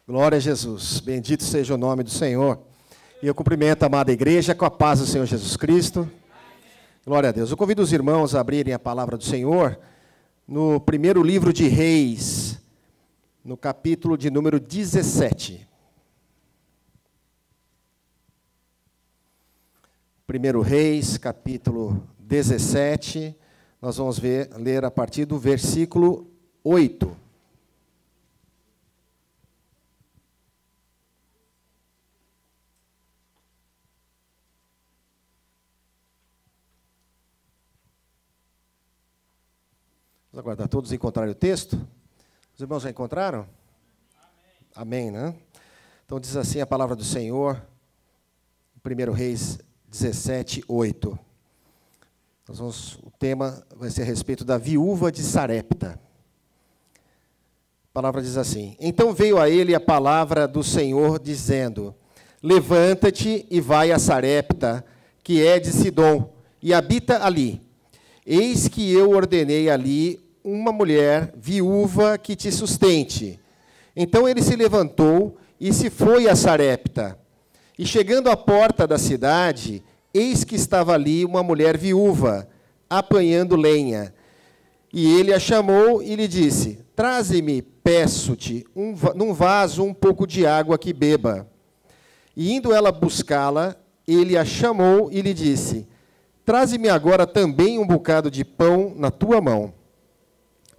Glória a Jesus, bendito seja o nome do Senhor. E eu cumprimento a amada igreja com a paz do Senhor Jesus Cristo. Glória a Deus. Eu convido os irmãos a abrirem a palavra do Senhor no primeiro livro de Reis, no capítulo de número 17. Primeiro Reis, capítulo 17, nós vamos ler a partir do versículo 8. Vamos aguardar todos encontrarem o texto? Os irmãos já encontraram? Amém, né? Então diz assim a palavra do Senhor, 1 Reis 17, 8. O tema vai ser a respeito da viúva de Sarepta. A palavra diz assim: Então veio a ele a palavra do Senhor, dizendo: Levanta-te e vai a Sarepta, que é de Sidom, e habita ali. Eis que eu ordenei ali uma mulher viúva que te sustente. Então ele se levantou e se foi a Sarepta. E chegando à porta da cidade, eis que estava ali uma mulher viúva, apanhando lenha. E ele a chamou e lhe disse: Traze-me, peço-te, num vaso um pouco de água que beba. E indo ela buscá-la, ele a chamou e lhe disse: Traze-me agora também um bocado de pão na tua mão.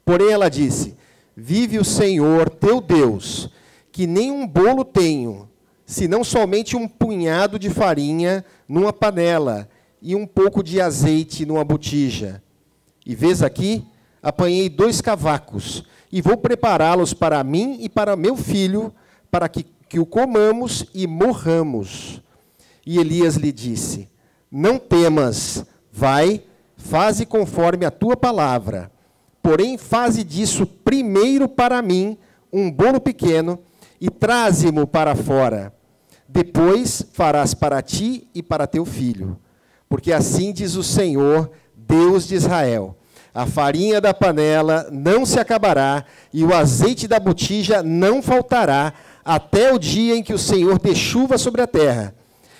Porém ela disse: Vive o Senhor teu Deus, que nem um bolo tenho, senão somente um punhado de farinha numa panela e um pouco de azeite numa botija. E vês aqui, apanhei 2 cavacos, e vou prepará-los para mim e para meu filho, para que o comamos e morramos. E Elias lhe disse: Não temas, vai, faze conforme a tua palavra. Porém, faze disso primeiro para mim um bolo pequeno e traze-mo para fora. Depois farás para ti e para teu filho. Porque assim diz o Senhor, Deus de Israel: a farinha da panela não se acabará e o azeite da botija não faltará até o dia em que o Senhor dê chuva sobre a terra.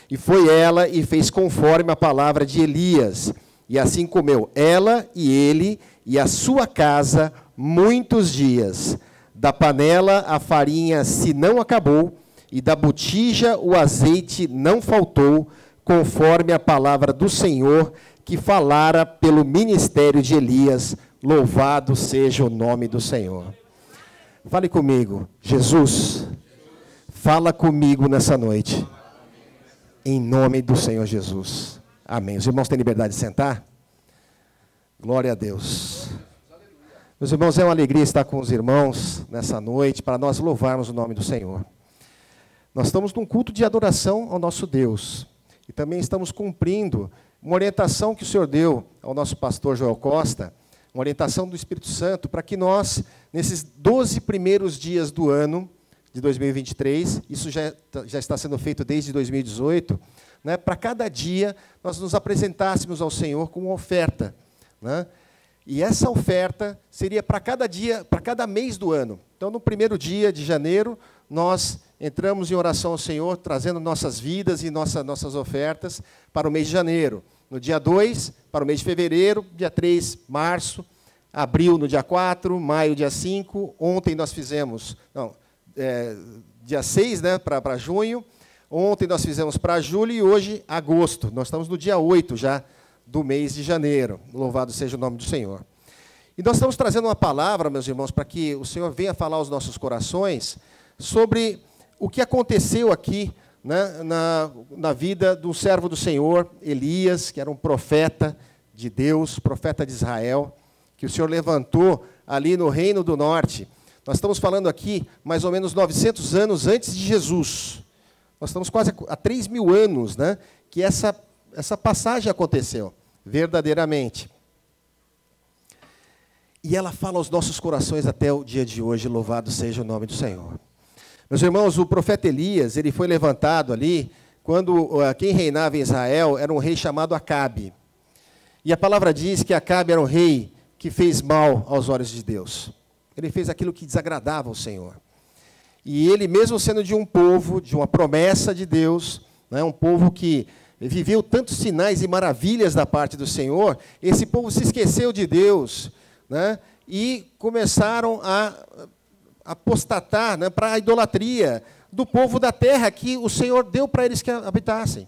E foi ela e fez conforme a palavra de Elias. E assim comeu ela e ele e a sua casa muitos dias. Da panela a farinha se não acabou, e da botija o azeite não faltou, conforme a palavra do Senhor, que falara pelo ministério de Elias. Louvado seja o nome do Senhor. Fale comigo: Jesus, fala comigo nessa noite. Em nome do Senhor Jesus. Amém. Os irmãos têm liberdade de sentar? Glória a Deus. Meus irmãos, é uma alegria estar com os irmãos nessa noite, para nós louvarmos o nome do Senhor. Nós estamos num culto de adoração ao nosso Deus. E também estamos cumprindo uma orientação que o Senhor deu ao nosso pastor Joel Costa, uma orientação do Espírito Santo, para que nós, nesses 12 primeiros dias do ano de 2023, isso já está sendo feito desde 2018, né, para cada dia nós nos apresentássemos ao Senhor com uma oferta, né? E essa oferta seria para cada dia, para cada mês do ano. Então, no primeiro dia de janeiro, nós entramos em oração ao Senhor, trazendo nossas vidas e nossas ofertas para o mês de janeiro. No dia 2, para o mês de fevereiro, dia 3, março, abril no dia 4, maio, dia 5. Ontem nós fizemos, dia 6, né, para junho. Ontem nós fizemos para julho e hoje, agosto. Nós estamos no dia 8 já do mês de janeiro. Louvado seja o nome do Senhor. E nós estamos trazendo uma palavra, meus irmãos, para que o Senhor venha falar aos nossos corações sobre o que aconteceu aqui, né, na vida do servo do Senhor, Elias, que era um profeta de Deus, profeta de Israel, que o Senhor levantou ali no Reino do Norte. Nós estamos falando aqui mais ou menos 900 anos antes de Jesus. Nós estamos quase há 3.000 anos, né, que essa passagem aconteceu, verdadeiramente. E ela fala aos nossos corações até o dia de hoje, louvado seja o nome do Senhor. Meus irmãos, o profeta Elias, ele foi levantado ali, quando quem reinava em Israel era um rei chamado Acabe. E a palavra diz que Acabe era um rei que fez mal aos olhos de Deus. Ele fez aquilo que desagradava ao Senhor. E ele, mesmo sendo de um povo, de uma promessa de Deus, né, um povo que viveu tantos sinais e maravilhas da parte do Senhor, esse povo se esqueceu de Deus, né, e começaram a apostatar, né, para a idolatria do povo da terra que o Senhor deu para eles que habitassem.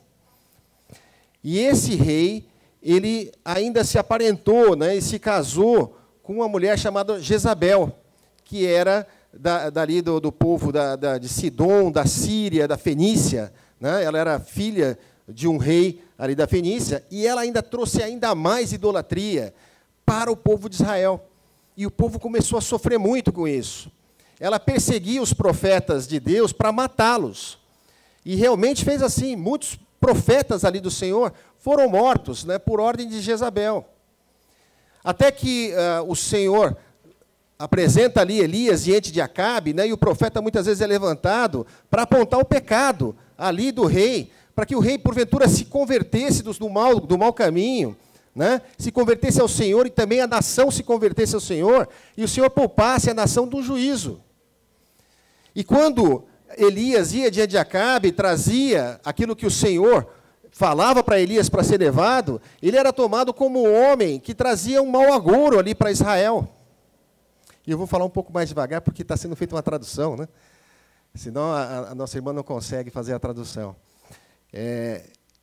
E esse rei, ele ainda se aparentou, né, e se casou com uma mulher chamada Jezabel, que era dali do povo de Sidom, da Síria, da Fenícia, né? Ela era filha de um rei ali da Fenícia, e ela ainda trouxe ainda mais idolatria para o povo de Israel. E o povo começou a sofrer muito com isso. Ela perseguia os profetas de Deus para matá-los. E realmente fez assim. Muitos profetas ali do Senhor foram mortos, né, por ordem de Jezabel. Até que o Senhor apresenta ali Elias diante de Acabe, né, e o profeta muitas vezes é levantado para apontar o pecado ali do rei, para que o rei, porventura, se convertesse do mau caminho, né, se convertesse ao Senhor, e também a nação se convertesse ao Senhor, e o Senhor poupasse a nação do juízo. E quando Elias ia diante de Acabe, trazia aquilo que o Senhor falava para Elias para ser levado, ele era tomado como um homem que trazia um mau agouro ali para Israel. E eu vou falar um pouco mais devagar, porque está sendo feita uma tradução, né? Senão a nossa irmã não consegue fazer a tradução.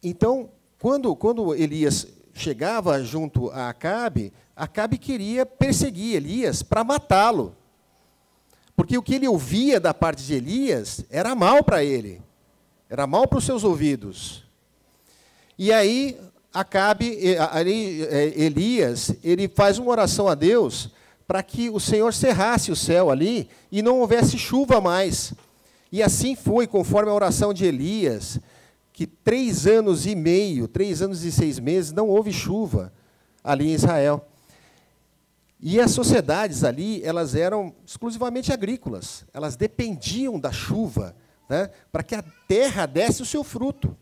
Então, quando Elias chegava junto a Acabe, Acabe queria perseguir Elias para matá-lo. Porque o que ele ouvia da parte de Elias era mal para ele. Era mal para os seus ouvidos. E aí, Elias, ele faz uma oração a Deus para que o Senhor cerrasse o céu ali e não houvesse chuva mais. E assim foi, conforme a oração de Elias, que 3 anos e meio, 3 anos e 6 meses, não houve chuva ali em Israel. E as sociedades ali, elas eram exclusivamente agrícolas. Elas dependiam da chuva, né, para que a terra desse o seu fruto.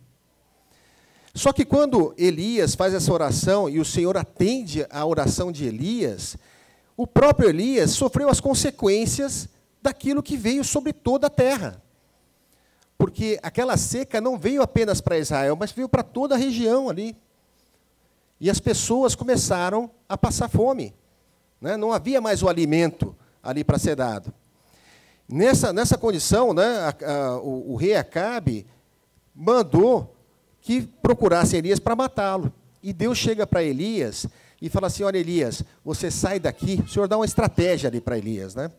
Só que quando Elias faz essa oração e o Senhor atende a oração de Elias, o próprio Elias sofreu as consequências daquilo que veio sobre toda a terra. Porque aquela seca não veio apenas para Israel, mas veio para toda a região ali. E as pessoas começaram a passar fome, né? Não havia mais o alimento ali para ser dado. Nessa condição, né, o rei Acabe mandou que procurasse Elias para matá-lo. E Deus chega para Elias e fala assim: olha, Elias, você sai daqui. O Senhor dá uma estratégia ali para Elias, né?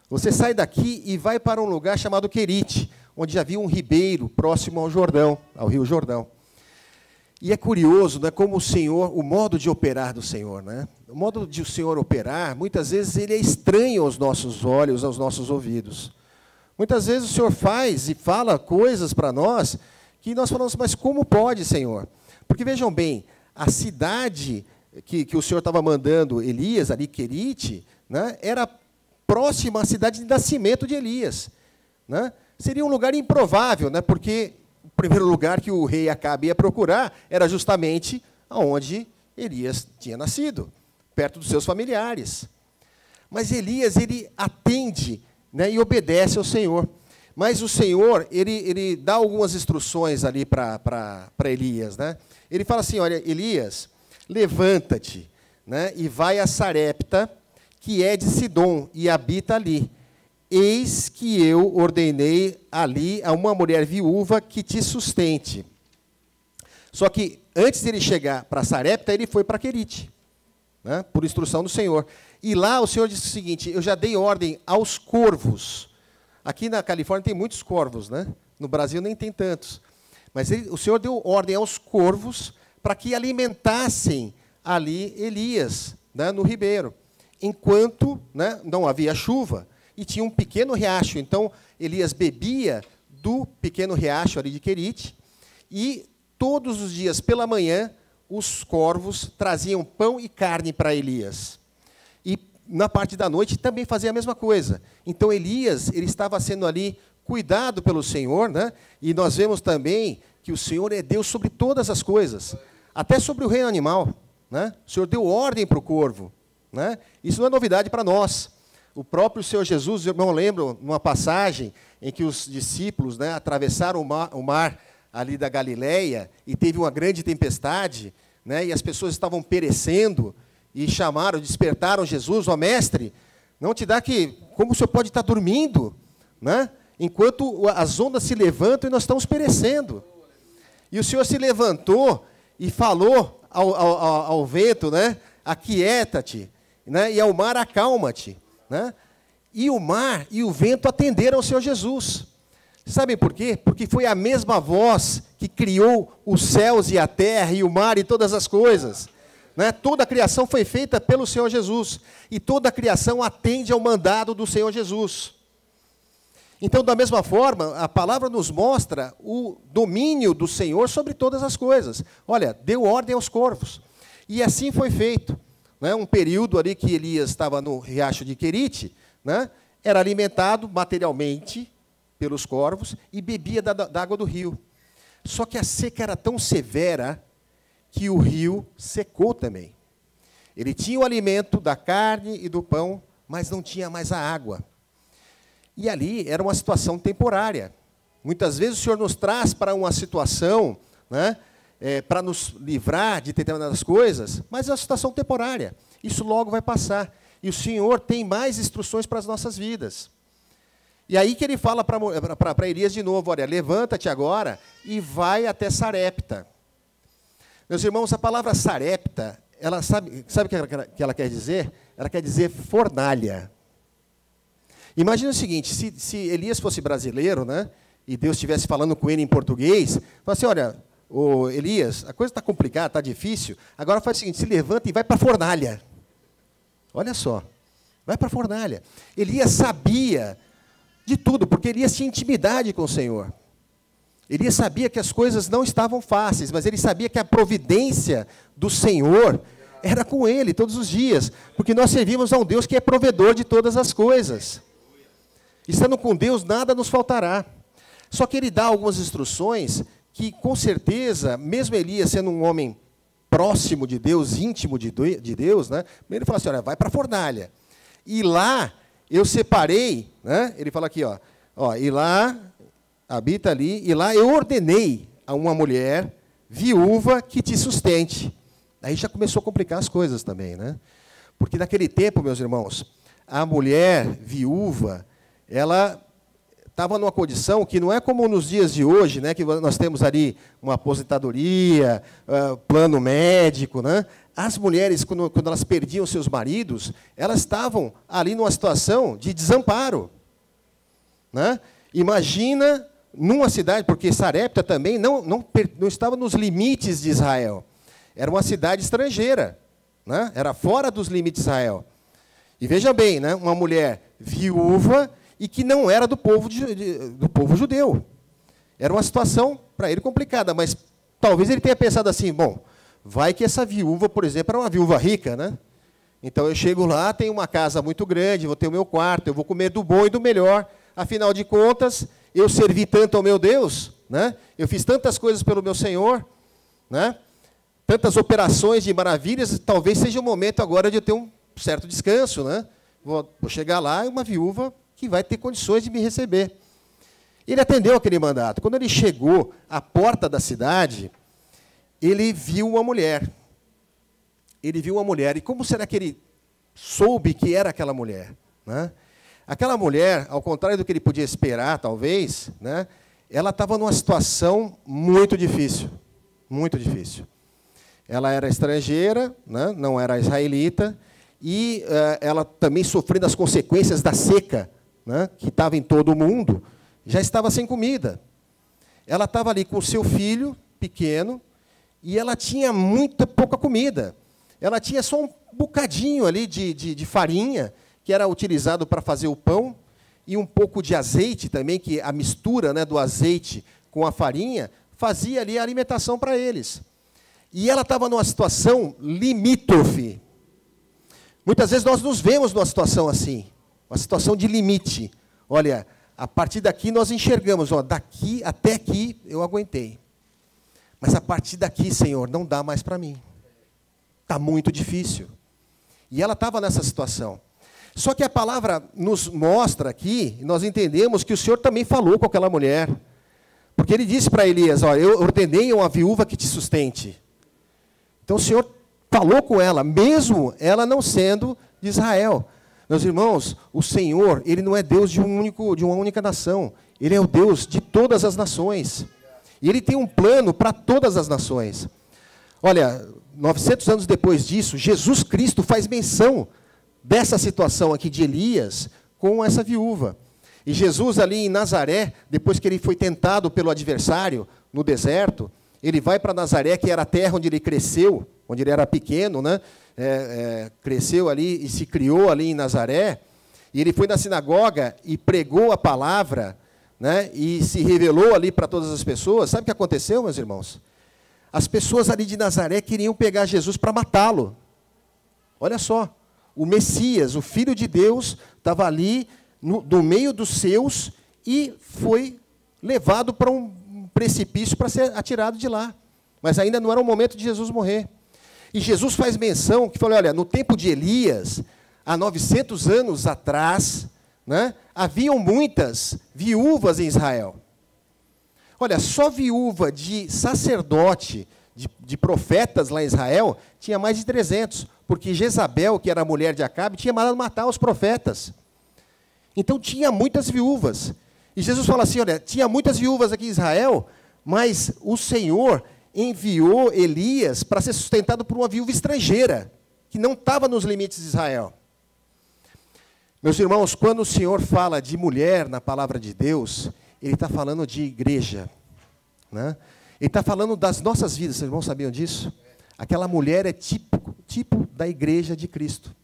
Você sai daqui e vai para um lugar chamado Querite, onde havia um ribeiro próximo ao Jordão, ao rio Jordão. E é curioso, né, como o modo de operar do Senhor, né? O modo de o Senhor operar, muitas vezes ele é estranho aos nossos olhos, aos nossos ouvidos. Muitas vezes o Senhor faz e fala coisas para nós que nós falamos: mas como pode, Senhor? Porque vejam bem, a cidade que o Senhor estava mandando Elias, ali, Querite, né, era próxima à cidade de nascimento de Elias, né? Seria um lugar improvável, né, porque o primeiro lugar que o rei Acabe ia procurar era justamente onde Elias tinha nascido, perto dos seus familiares. Mas Elias, ele atende, né, e obedece ao Senhor. Mas o Senhor, ele dá algumas instruções ali para Elias, né? Ele fala assim: olha, Elias, levanta-te, né, e vai a Sarepta, que é de Sidom, e habita ali. Eis que eu ordenei ali a uma mulher viúva que te sustente. Só que, antes de ele chegar para Sarepta, ele foi para Querite, né, por instrução do Senhor. E lá o Senhor disse o seguinte: eu já dei ordem aos corvos. Aqui na Califórnia tem muitos corvos, né? No Brasil nem tem tantos. Mas o Senhor deu ordem aos corvos para que alimentassem ali Elias, né, no ribeiro, enquanto, né, não havia chuva e tinha um pequeno riacho. Então, Elias bebia do pequeno riacho ali de Querite, e todos os dias pela manhã os corvos traziam pão e carne para Elias. E na parte da noite também fazia a mesma coisa. Então Elias, ele estava sendo ali cuidado pelo Senhor, né? E nós vemos também que o Senhor é Deus sobre todas as coisas, até sobre o reino animal, né? O Senhor deu ordem para o corvo, né? Isso não é novidade para nós. O próprio Senhor Jesus, eu não lembro, numa passagem em que os discípulos, né, atravessaram o mar ali da Galileia e teve uma grande tempestade, né, e as pessoas estavam perecendo e chamaram, despertaram Jesus, ó mestre, não te dá que, como o senhor pode estar dormindo, né, enquanto as ondas se levantam e nós estamos perecendo. E o Senhor se levantou e falou ao vento, né, aquieta-te, né, e ao mar acalma-te. Né? E o mar e o vento atenderam ao Senhor Jesus. Sabem por quê? Porque foi a mesma voz que criou os céus e a terra e o mar e todas as coisas. Né? Toda a criação foi feita pelo Senhor Jesus. E toda a criação atende ao mandado do Senhor Jesus. Então, da mesma forma, a palavra nos mostra o domínio do Senhor sobre todas as coisas. Olha, deu ordem aos corvos. E assim foi feito. Né, um período ali que Elias estava no riacho de Querite, né, era alimentado materialmente pelos corvos e bebia da água do rio. Só que a seca era tão severa que o rio secou também. Ele tinha o alimento da carne e do pão, mas não tinha mais a água. E ali era uma situação temporária. Muitas vezes o Senhor nos traz para uma situação, né, para nos livrar de determinadas coisas, mas é uma situação temporária. Isso logo vai passar. E o Senhor tem mais instruções para as nossas vidas. E aí que ele fala para Elias de novo, olha, levanta-te agora e vai até Sarepta. Meus irmãos, a palavra Sarepta, ela sabe o que ela quer dizer? Ela quer dizer fornalha. Imagina o seguinte, se Elias fosse brasileiro, né, e Deus estivesse falando com ele em português, fala assim, olha, ô Elias, a coisa está complicada, está difícil, agora faz o seguinte, se levanta e vai para a fornalha. Olha só, vai para a fornalha. Elias sabia de tudo, porque Elias tinha intimidade com o Senhor. Elias sabia que as coisas não estavam fáceis, mas ele sabia que a providência do Senhor era com ele todos os dias, porque nós servimos a um Deus que é provedor de todas as coisas. Estando com Deus, nada nos faltará. Só que ele dá algumas instruções que, com certeza, mesmo Elias sendo um homem próximo de Deus, íntimo de Deus, né, ele fala assim, olha, vai para a fornalha. E lá eu separei, né, ele fala aqui, ó, e lá, habita ali, e lá eu ordenei a uma mulher viúva que te sustente. Aí já começou a complicar as coisas também, né? Porque naquele tempo, meus irmãos, a mulher viúva, ela estava numa condição que não é como nos dias de hoje, né, que nós temos ali uma aposentadoria, plano médico. Né? As mulheres, quando elas perdiam seus maridos, elas estavam ali numa situação de desamparo. Né? Imagina numa cidade, porque Sarepta também não estava nos limites de Israel. Era uma cidade estrangeira, né? Era fora dos limites de Israel. E veja bem, né? Uma mulher viúva e que não era do povo judeu. Era uma situação, para ele, complicada, mas talvez ele tenha pensado assim, bom, vai que essa viúva, por exemplo, era uma viúva rica, né? Então eu chego lá, tenho uma casa muito grande, vou ter o meu quarto, eu vou comer do bom e do melhor, afinal de contas, eu servi tanto ao meu Deus, né? Eu fiz tantas coisas pelo meu Senhor, né? Tantas operações de maravilhas, talvez seja o momento agora de eu ter um certo descanso, né? Vou chegar lá e uma viúva que vai ter condições de me receber. Ele atendeu aquele mandato. Quando ele chegou à porta da cidade, ele viu uma mulher. Ele viu uma mulher. E como será que ele soube que era aquela mulher? Né? Aquela mulher, ao contrário do que ele podia esperar, talvez, né, ela estava numa situação muito difícil. Muito difícil. Ela era estrangeira, né, não era israelita, e ela também sofrendo as consequências da seca, né, que estava em todo o mundo, já estava sem comida. Ela estava ali com o seu filho pequeno, e ela tinha pouca comida. Ela tinha só um bocadinho ali de farinha, que era utilizado para fazer o pão, e um pouco de azeite também, que a mistura, né, do azeite com a farinha fazia ali a alimentação para eles. E ela estava numa situação limítrofe. Muitas vezes nós nos vemos numa situação assim, uma situação de limite. Olha, a partir daqui nós enxergamos, ó, daqui até aqui eu aguentei. Mas a partir daqui, Senhor, não dá mais para mim. Está muito difícil. E ela estava nessa situação. Só que a palavra nos mostra aqui, nós entendemos que o Senhor também falou com aquela mulher. Porque ele disse para Elias, ó, eu ordenei uma viúva que te sustente. Então o Senhor falou com ela, mesmo ela não sendo de Israel. Meus irmãos, o Senhor, Ele não é Deus de uma única nação. Ele é o Deus de todas as nações. E Ele tem um plano para todas as nações. Olha, 900 anos depois disso, Jesus Cristo faz menção dessa situação aqui de Elias com essa viúva. E Jesus ali em Nazaré, depois que ele foi tentado pelo adversário no deserto, ele vai para Nazaré, que era a terra onde ele cresceu, onde ele era pequeno, né? Cresceu ali e se criou ali em Nazaré. E ele foi na sinagoga e pregou a palavra, né? E se revelou ali para todas as pessoas. Sabe o que aconteceu, meus irmãos? As pessoas ali de Nazaré queriam pegar Jesus para matá-lo. Olha só, o Messias, o Filho de Deus, estava ali no meio dos seus e foi levado para um precipício para ser atirado de lá. Mas ainda não era o momento de Jesus morrer. E Jesus faz menção, que falou, olha, no tempo de Elias, há 900 anos atrás, né, haviam muitas viúvas em Israel. Olha, só viúva de sacerdote, de profetas lá em Israel, tinha mais de 300, porque Jezabel, que era a mulher de Acabe, tinha mandado matar os profetas. Então tinha muitas viúvas. E Jesus fala assim, olha, tinha muitas viúvas aqui em Israel, mas o Senhor enviou Elias para ser sustentado por uma viúva estrangeira, que não estava nos limites de Israel. Meus irmãos, quando o Senhor fala de mulher na palavra de Deus, Ele está falando de igreja, né? Ele está falando das nossas vidas, vocês irmãos sabiam disso? Aquela mulher é tipo da igreja de Cristo.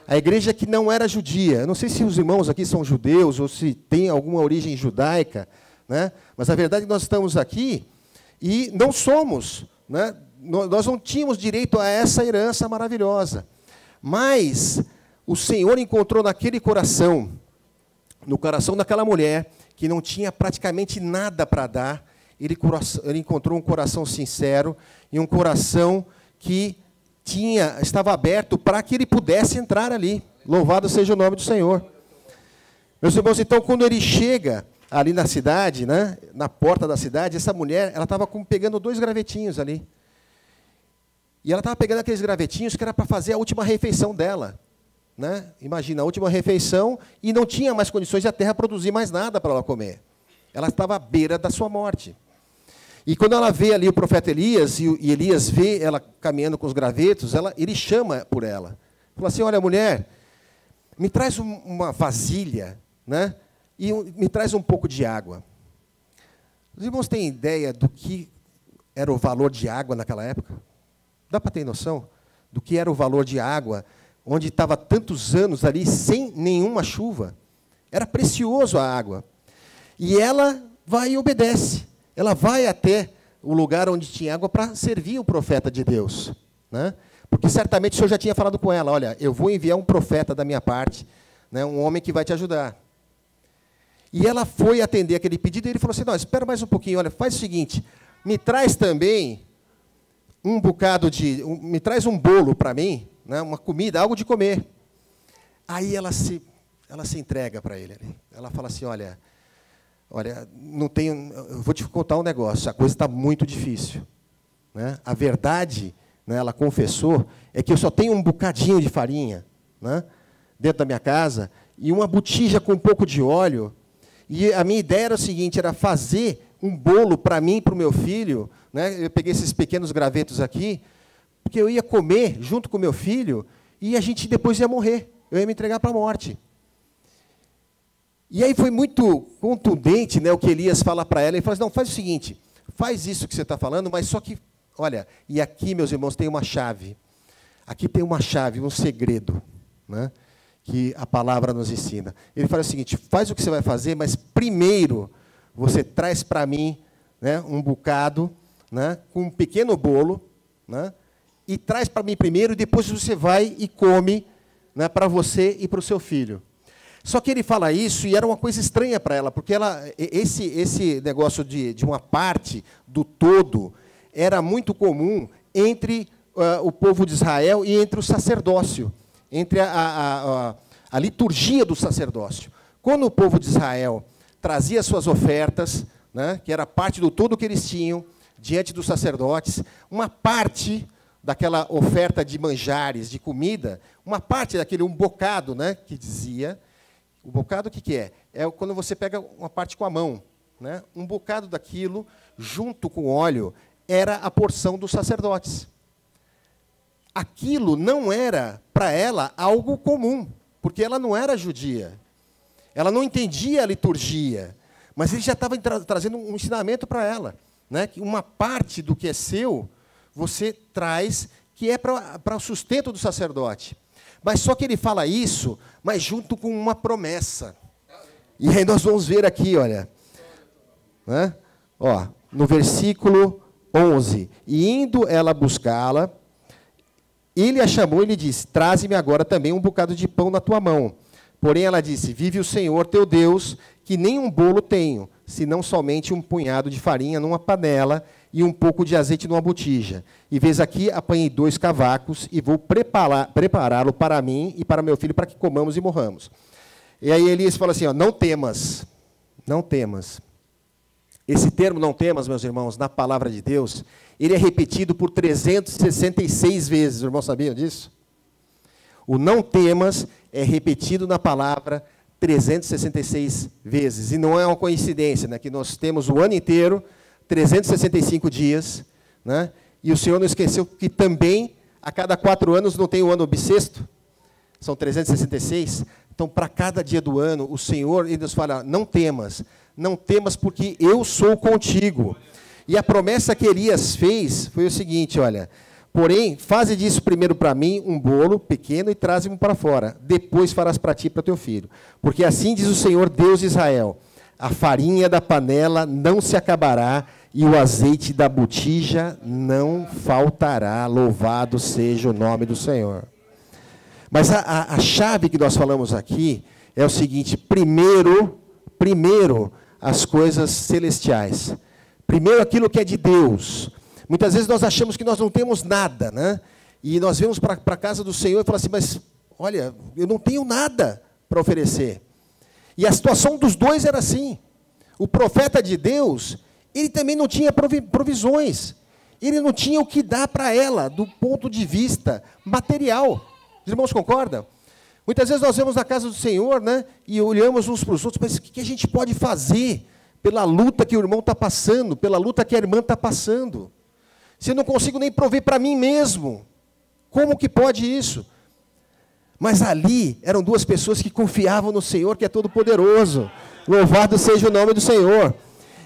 A igreja que não era judia. Eu não sei se os irmãos aqui são judeus ou se tem alguma origem judaica, né? Mas a verdade é que nós estamos aqui e não somos, né? Nós não tínhamos direito a essa herança maravilhosa. Mas o Senhor encontrou naquele coração, no coração daquela mulher, que não tinha praticamente nada para dar, ele encontrou um coração sincero e um coração que estava aberto para que ele pudesse entrar ali. Louvado seja o nome do Senhor. Meus irmãos, então, quando ele chega ali na cidade, né, na porta da cidade, essa mulher, ela estava pegando 2 gravetinhos ali. E ela estava pegando aqueles gravetinhos que era para fazer a última refeição dela. Né? Imagina, a última refeição, e não tinha mais condições de a terra produzir mais nada para ela comer. Ela estava à beira da sua morte. E quando ela vê ali o profeta Elias, e Elias vê ela caminhando com os gravetos, ele chama por ela. Fala assim, olha, mulher, me traz uma vasilha, né? E me traz um pouco de água. Os irmãos têm ideia do que era o valor de água naquela época? Dá para ter noção do que era o valor de água, onde estava tantos anos ali sem nenhuma chuva? Era precioso a água. E ela vai e obedece. Ela vai até o lugar onde tinha água para servir o profeta de Deus, né? Porque certamente o Senhor já tinha falado com ela, olha, eu vou enviar um profeta da minha parte, né, um homem que vai te ajudar. E ela foi atender aquele pedido, e ele falou assim, não, espera mais um pouquinho, olha, faz o seguinte, me traz também me traz um bolo para mim, né, uma comida, algo de comer. Aí ela se entrega para ele. Ela fala assim, olha, não tenho, eu vou te contar um negócio, a coisa está muito difícil. Né? A verdade, né, ela confessou, é que eu só tenho um bocadinho de farinha, né, dentro da minha casa, e uma botija com um pouco de óleo, e a minha ideia era o seguinte, era fazer um bolo para mim e para o meu filho, né, eu peguei esses pequenos gravetos aqui, porque eu ia comer junto com o meu filho, e a gente depois ia morrer, eu ia me entregar para a morte. E aí foi muito contundente, né, o que Elias fala para ela. Ele fala assim, não, faz o seguinte, faz isso que você está falando, mas só que, olha, e aqui, meus irmãos, tem uma chave. Aqui tem uma chave, um segredo, né, que a palavra nos ensina. Ele fala o seguinte, faz o que você vai fazer, mas primeiro você traz para mim, né, um bocado, né, com um pequeno bolo, né, e traz para mim primeiro, e depois você vai e come, né, para você e para o seu filho. Só que ele fala isso, e era uma coisa estranha para ela, porque esse negócio de uma parte do todo era muito comum entre o povo de Israel e entre o sacerdócio, entre a a liturgia do sacerdócio. Quando o povo de Israel trazia suas ofertas, né, que era parte do tudo que eles tinham, diante dos sacerdotes, uma parte daquela oferta de manjares, de comida, uma parte daquele, um bocado, né, que dizia, o bocado o que é? É quando você pega uma parte com a mão, né, um bocado daquilo, junto com óleo, era a porção dos sacerdotes. Aquilo não era, para ela, algo comum, porque ela não era judia. Ela não entendia a liturgia, mas ele já estava trazendo um ensinamento para ela, né, que uma parte do que é seu, você traz, que é para o sustento do sacerdote. Mas só que ele fala isso, mas junto com uma promessa. E aí nós vamos ver aqui, olha, né, ó, no versículo 11. E indo ela buscá-la, ele a chamou e lhe disse, traze-me agora também um bocado de pão na tua mão. Porém ela disse, vive o Senhor teu Deus, que nem um bolo tenho, senão somente um punhado de farinha numa panela e um pouco de azeite numa botija. E vês aqui, apanhei 2 cavacos e vou prepará-lo para mim e para meu filho, para que comamos e morramos. E aí Elias fala assim, ó, não temas, não temas. Esse termo não temas, meus irmãos, na palavra de Deus, ele é repetido por 366 vezes. Os irmãos sabiam disso? O não temas é repetido na palavra 366 vezes. E não é uma coincidência, né, que nós temos o ano inteiro, 365 dias, né, e o Senhor não esqueceu que também, a cada 4 anos, não tem o ano bissexto? São 366. Então, para cada dia do ano, o Senhor, ele nos fala, não temas porque eu sou contigo. E a promessa que Elias fez foi o seguinte, olha, porém, faze disso primeiro para mim um bolo pequeno e traze-me para fora. Depois farás para ti e para teu filho. Porque assim diz o Senhor Deus de Israel, a farinha da panela não se acabará e o azeite da botija não faltará. Louvado seja o nome do Senhor. Mas a chave que nós falamos aqui é o seguinte, primeiro as coisas celestiais. Primeiro aquilo que é de Deus. Muitas vezes nós achamos que nós não temos nada, né? E nós vamos para a casa do Senhor e falamos assim, mas, olha, eu não tenho nada para oferecer. E a situação dos dois era assim. O profeta de Deus, ele também não tinha provisões. Ele não tinha o que dar para ela, do ponto de vista material. Os irmãos concordam? Muitas vezes nós vamos na casa do Senhor, né, e olhamos uns para os outros, mas o que a gente pode fazer pela luta que o irmão está passando, pela luta que a irmã está passando? Se eu não consigo nem prover para mim mesmo, como que pode isso? Mas ali eram 2 pessoas que confiavam no Senhor, que é todo-poderoso. Louvado seja o nome do Senhor.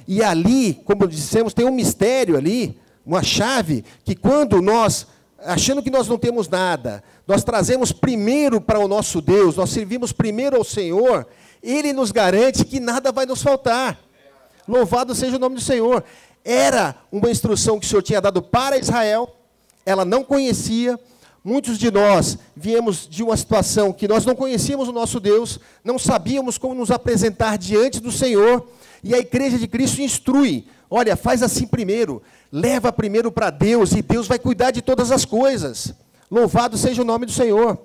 E ali, como dissemos, tem um mistério ali, uma chave, que quando nós, achando que nós não temos nada, nós trazemos primeiro para o nosso Deus, nós servimos primeiro ao Senhor, Ele nos garante que nada vai nos faltar. Louvado seja o nome do Senhor. Era uma instrução que o Senhor tinha dado para Israel, ela não conhecia. Muitos de nós viemos de uma situação que nós não conhecíamos o nosso Deus, não sabíamos como nos apresentar diante do Senhor, e a igreja de Cristo instrui, olha, faz assim primeiro, leva primeiro para Deus, e Deus vai cuidar de todas as coisas. Louvado seja o nome do Senhor.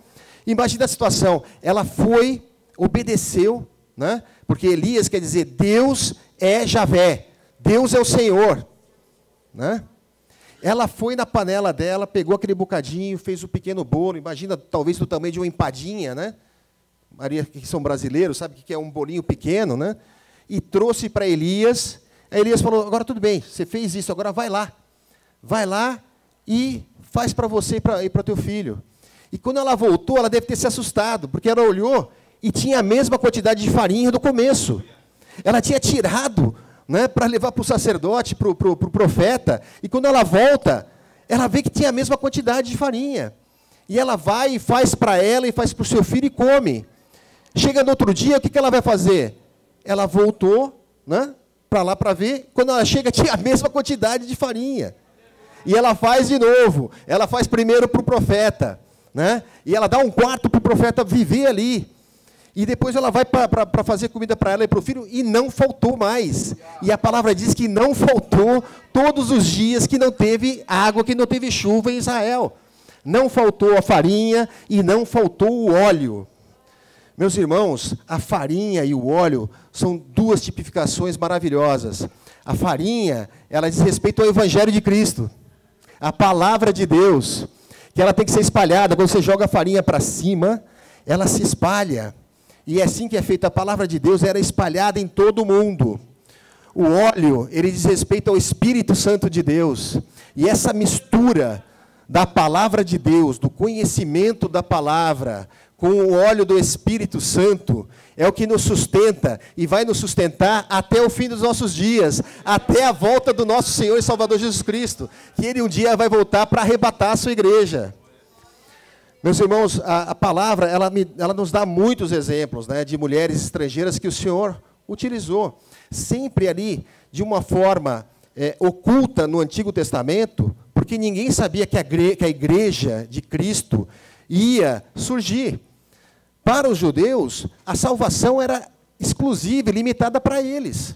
Imagina a situação, ela foi, obedeceu, né? Porque Elias quer dizer, Deus é Javé, Deus é o Senhor, né? Ela foi na panela dela, pegou aquele bocadinho, fez o pequeno bolo, imagina, talvez do tamanho de uma empadinha, né? Maria, que são brasileiros, sabe o que é um bolinho pequeno, né? E trouxe para Elias. Aí Elias falou, agora tudo bem, você fez isso, agora vai lá e faz para você e para teu filho. E quando ela voltou, ela deve ter se assustado, porque ela olhou e tinha a mesma quantidade de farinha do começo. Ela tinha tirado, né, para levar para o sacerdote, para o profeta, e quando ela volta, ela vê que tinha a mesma quantidade de farinha. E ela vai e faz para ela e faz para o seu filho e come. Chega no outro dia, o que ela vai fazer? Ela voltou, né, para lá para ver, quando ela chega, tinha a mesma quantidade de farinha. E ela faz de novo, ela faz primeiro para o profeta, né, e ela dá um quarto para o profeta viver ali. E depois ela vai para fazer comida para ela e para o filho, e não faltou mais. E a palavra diz que não faltou todos os dias que não teve água, que não teve chuva em Israel. Não faltou a farinha e não faltou o óleo. Meus irmãos, a farinha e o óleo são duas tipificações maravilhosas. A farinha, ela diz respeito ao Evangelho de Cristo, a palavra de Deus, que ela tem que ser espalhada. Quando você joga a farinha para cima, ela se espalha. E é assim que é feita a palavra de Deus, era espalhada em todo o mundo. O óleo, ele diz respeito ao Espírito Santo de Deus. E essa mistura da palavra de Deus, do conhecimento da palavra, com o óleo do Espírito Santo, é o que nos sustenta e vai nos sustentar até o fim dos nossos dias, até a volta do nosso Senhor e Salvador Jesus Cristo, que Ele um dia vai voltar para arrebatar a sua igreja. Meus irmãos, a palavra, ela nos dá muitos exemplos, né, de mulheres estrangeiras que o Senhor utilizou, sempre ali, de uma forma oculta no Antigo Testamento, porque ninguém sabia que a igreja de Cristo ia surgir. Para os judeus, a salvação era exclusiva e limitada para eles,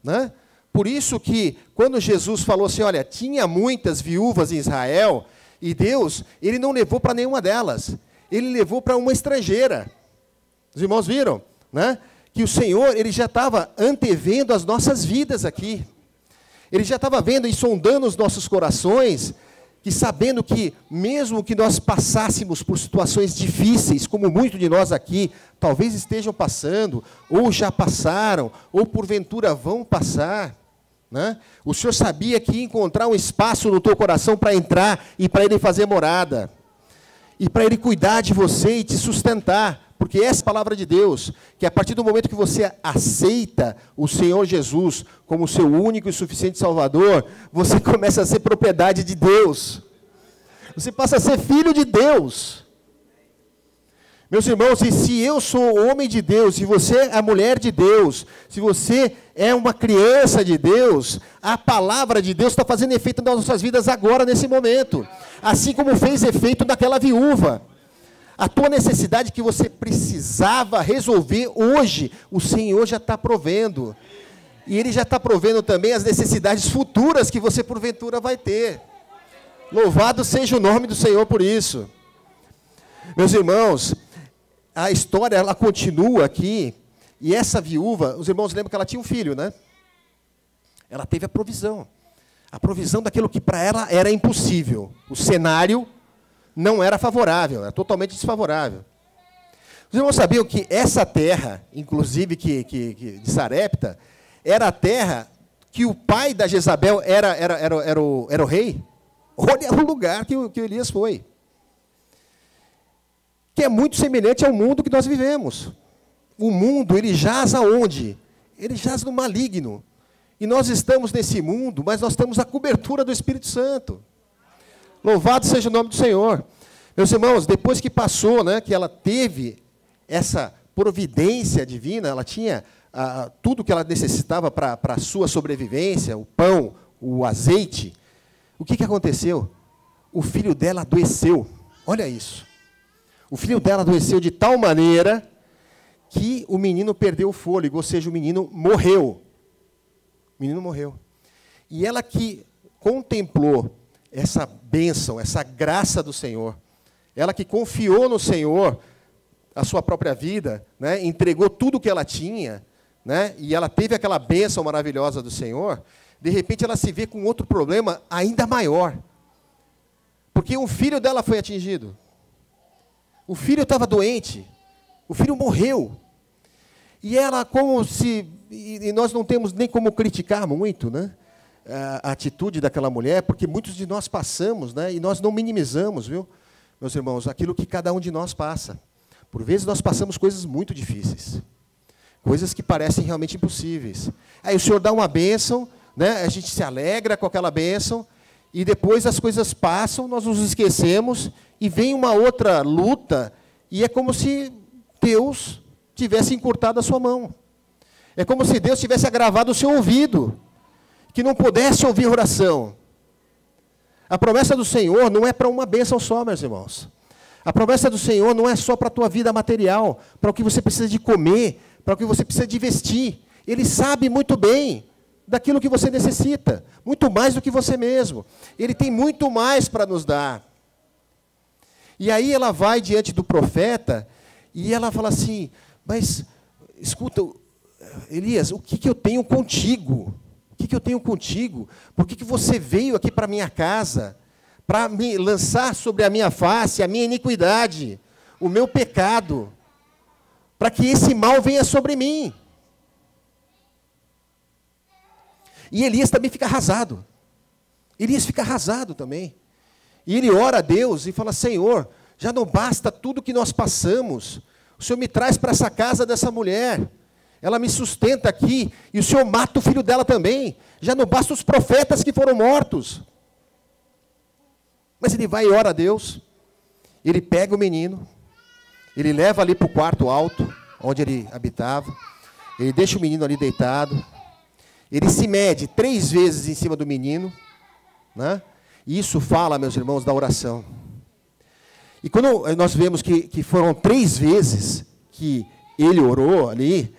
né? Por isso que, quando Jesus falou assim, olha, tinha muitas viúvas em Israel, e Deus, Ele não levou para nenhuma delas, Ele levou para uma estrangeira. Os irmãos viram, né? Que o Senhor, Ele já estava antevendo as nossas vidas aqui. Ele já estava vendo e sondando os nossos corações, que sabendo que, mesmo que nós passássemos por situações difíceis, como muitos de nós aqui, talvez estejam passando, ou já passaram, ou porventura vão passar, né? O Senhor sabia que ia encontrar um espaço no teu coração para entrar e para Ele fazer morada, e para Ele cuidar de você e te sustentar, porque essa é a palavra de Deus, que a partir do momento que você aceita o Senhor Jesus como seu único e suficiente Salvador, você começa a ser propriedade de Deus. Você passa a ser filho de Deus. Meus irmãos, e se eu sou homem de Deus, se você é a mulher de Deus, se você é uma criança de Deus, a palavra de Deus está fazendo efeito nas nossas vidas agora, nesse momento. Assim como fez efeito naquela viúva. A tua necessidade que você precisava resolver hoje, o Senhor já está provendo. E Ele já está provendo também as necessidades futuras que você porventura vai ter. Louvado seja o nome do Senhor por isso. Meus irmãos, a história ela continua aqui. E essa viúva, os irmãos lembram que ela tinha um filho, né? Ela teve a provisão. A provisão daquilo que para ela era impossível. O cenário não era favorável, era totalmente desfavorável. Os irmãos sabiam que essa terra, inclusive de Sarepta, era a terra que o pai da Jezabel era o rei? Olha o lugar que Elias foi. Que é muito semelhante ao mundo que nós vivemos. O mundo, ele jaz aonde? Ele jaz no maligno. E nós estamos nesse mundo, mas nós temos a cobertura do Espírito Santo. Louvado seja o nome do Senhor. Meus irmãos, depois que passou, né, que ela teve essa providência divina, ela tinha tudo que ela necessitava para a sua sobrevivência, o pão, o azeite. O que aconteceu? O filho dela adoeceu. Olha isso. O filho dela adoeceu de tal maneira que o menino perdeu o fôlego, ou seja, o menino morreu. O menino morreu. E ela que contemplou essa bênção, essa graça do Senhor, ela que confiou no Senhor a sua própria vida, né, entregou tudo o que ela tinha, né, e ela teve aquela bênção maravilhosa do Senhor, de repente ela se vê com outro problema ainda maior. Porque um filho dela foi atingido. O filho estava doente. O filho morreu. E ela, como se... E nós não temos nem como criticar muito, né, a atitude daquela mulher, porque muitos de nós passamos, né, e nós não minimizamos, viu, meus irmãos, aquilo que cada um de nós passa. Por vezes nós passamos coisas muito difíceis. Coisas que parecem realmente impossíveis. Aí o Senhor dá uma bênção, né, a gente se alegra com aquela bênção, e depois as coisas passam, nós nos esquecemos, e vem uma outra luta, e é como se Deus tivesse encurtado a sua mão. É como se Deus tivesse agravado o seu ouvido, que não pudesse ouvir oração. A promessa do Senhor não é para uma bênção só, meus irmãos. A promessa do Senhor não é só para a tua vida material, para o que você precisa de comer, para o que você precisa de vestir. Ele sabe muito bem daquilo que você necessita, muito mais do que você mesmo. Ele tem muito mais para nos dar. E aí ela vai diante do profeta, E ela fala assim, mas, escuta, Elias, o que eu tenho contigo? O que eu tenho contigo? Por que você veio aqui para a minha casa? Para me lançar sobre a minha face a minha iniquidade, o meu pecado, para que esse mal venha sobre mim. E Elias também fica arrasado. Elias fica arrasado também. E ele ora a Deus e fala, Senhor, já não basta tudo que nós passamos. O Senhor me traz para essa casa dessa mulher. Ela me sustenta aqui. E o Senhor mata o filho dela também. Já não basta os profetas que foram mortos. Mas ele vai e ora a Deus. Ele pega o menino. Ele leva ali para o quarto alto, onde ele habitava. Ele deixa o menino ali deitado. Ele se mede 3 vezes em cima do menino, né? E isso fala, meus irmãos, da oração. E quando nós vemos que foram 3 vezes que ele orou ali,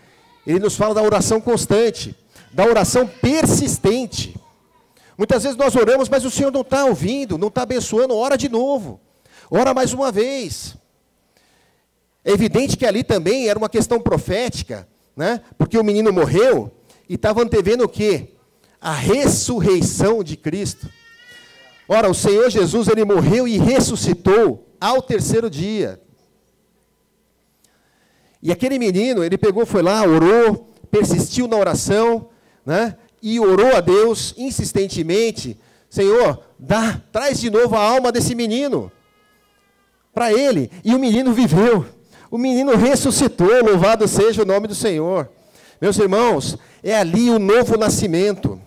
ele nos fala da oração constante, da oração persistente. Muitas vezes nós oramos, mas o Senhor não está ouvindo, não está abençoando, ora de novo, ora mais uma vez. É evidente que ali também era uma questão profética, né? Porque o menino morreu, e estava antevendo o quê? A ressurreição de Cristo. Ora, o Senhor Jesus, ele morreu e ressuscitou ao 3º dia. E aquele menino, ele pegou, foi lá, orou, persistiu na oração, né? E orou a Deus insistentemente. Senhor, traz de novo a alma desse menino para ele. E o menino viveu. O menino ressuscitou, louvado seja o nome do Senhor. Meus irmãos, é ali o novo nascimento.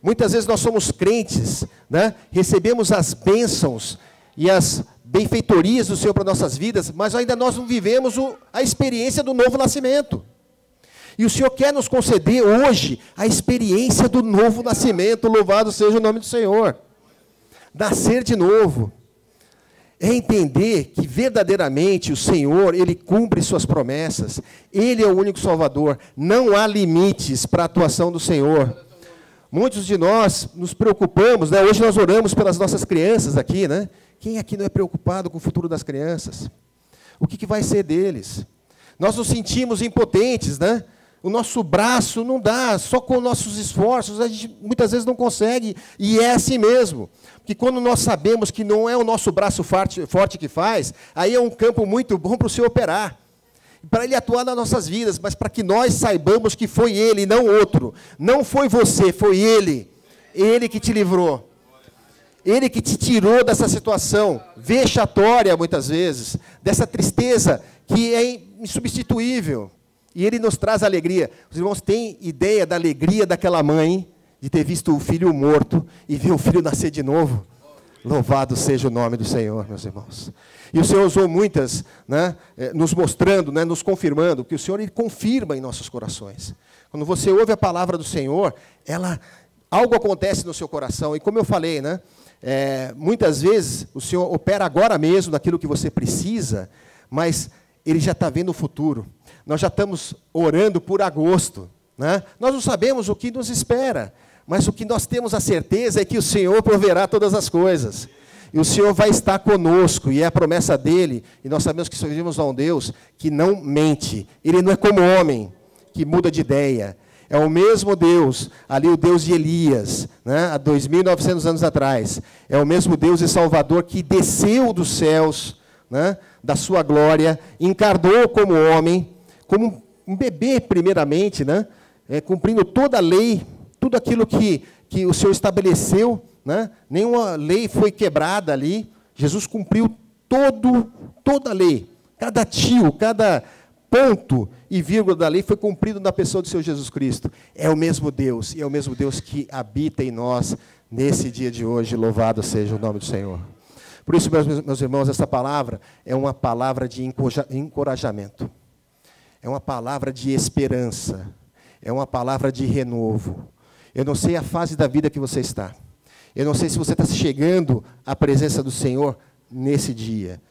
Muitas vezes nós somos crentes, né? Recebemos as bênçãos e as benfeitorias do Senhor para nossas vidas, mas ainda nós não vivemos a experiência do novo nascimento. E o Senhor quer nos conceder hoje a experiência do novo nascimento, louvado seja o nome do Senhor. Nascer de novo. É entender que verdadeiramente o Senhor, Ele cumpre suas promessas. Ele é o único Salvador. Não há limites para a atuação do Senhor. Muitos de nós nos preocupamos, né? Hoje nós oramos pelas nossas crianças aqui, né? Quem aqui não é preocupado com o futuro das crianças? O que vai ser deles? Nós nos sentimos impotentes, né? O nosso braço não dá, só com nossos esforços a gente muitas vezes não consegue, e é assim mesmo. Porque quando nós sabemos que não é o nosso braço forte que faz, aí é um campo muito bom para o Senhor operar, para Ele atuar nas nossas vidas, mas para que nós saibamos que foi Ele, não outro. Não foi você, foi Ele. Ele que te livrou. Ele que te tirou dessa situação vexatória, muitas vezes, dessa tristeza que é insubstituível. E Ele nos traz alegria. Os irmãos têm ideia da alegria daquela mãe de ter visto o filho morto e ver o filho nascer de novo? Louvado seja o nome do Senhor, meus irmãos. E o Senhor usou muitas, né, nos mostrando, né, nos confirmando, que o Senhor Ele confirma em nossos corações. Quando você ouve a palavra do Senhor, algo acontece no seu coração. E como eu falei, né, muitas vezes o Senhor opera agora mesmo naquilo que você precisa, mas Ele já está vendo o futuro. Nós já estamos orando por agosto, né? Nós não sabemos o que nos espera, mas o que nós temos a certeza é que o Senhor proverá todas as coisas. E o Senhor vai estar conosco, e é a promessa dEle, e nós sabemos que servimos a um Deus que não mente. Ele não é como homem, que muda de ideia. É o mesmo Deus, ali o Deus de Elias, né, há 2.900 anos atrás. É o mesmo Deus e Salvador que desceu dos céus, né, da sua glória, encarnou como homem, como um bebê primeiramente, né, cumprindo toda a lei, tudo aquilo que o Senhor estabeleceu, né, nenhuma lei foi quebrada ali. Jesus cumpriu toda a lei, cada tio, cada ponto e vírgula da lei foi cumprido na pessoa do Senhor Jesus Cristo. É o mesmo Deus, e é o mesmo Deus que habita em nós nesse dia de hoje. Louvado seja o nome do Senhor. Por isso, meus irmãos, essa palavra é uma palavra de encorajamento. É uma palavra de esperança. É uma palavra de renovo. Eu não sei a fase da vida que você está. Eu não sei se você está chegando à presença do Senhor nesse dia,